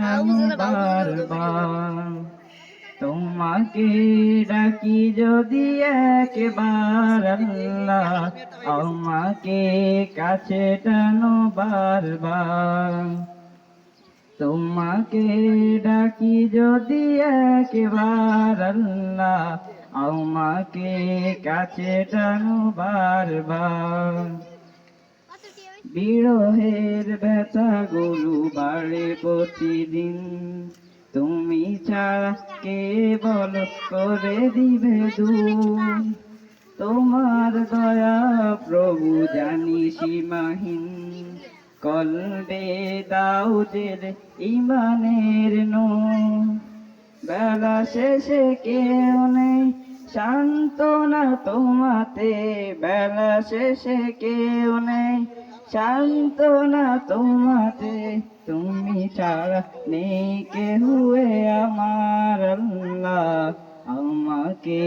টানো বারবার। তোমাকে ডাকি যদি একবার আল্লাহ, আমাকে কাছে টানো বারবার। তোমাকে ডাকি যদি একবার আল্লাহ, আমাকে কাছে টানো বারবার। বিরহের ব্যথাগুলো বাড়ে প্রতিদিন, তুমি ছাড়া কে বল করে দিবে দূর। তোমার দয়া প্রভু জানি সীমাহীন, কলবে দাও জেলে ইমানের নূর। বেলা শেষে কেউ নেই সান্ত্বনা তোমাতে, বেলা শেষে কেউ নেই সান্ত্বনা তোমাতে। তুমি ছাড়া নেই কেহ আমার আল্লাহ, আমাকে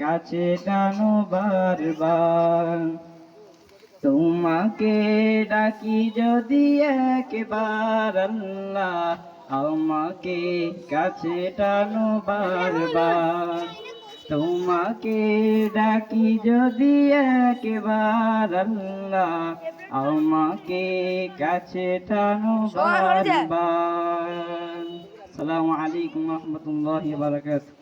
কাছে টানো বারবার। তোমাকে ডাকি যদি একবার আল্লাহ, আমাকে কাছে টানো বারবার। তোমাকে ডাকি যদি একবার আল্লাহ, আমাকে কাছে টানো বারবার। আসসালামু আলাইকুম ওয়া রাহমাতুল্লাহি ওয়া বারাকাতুহু।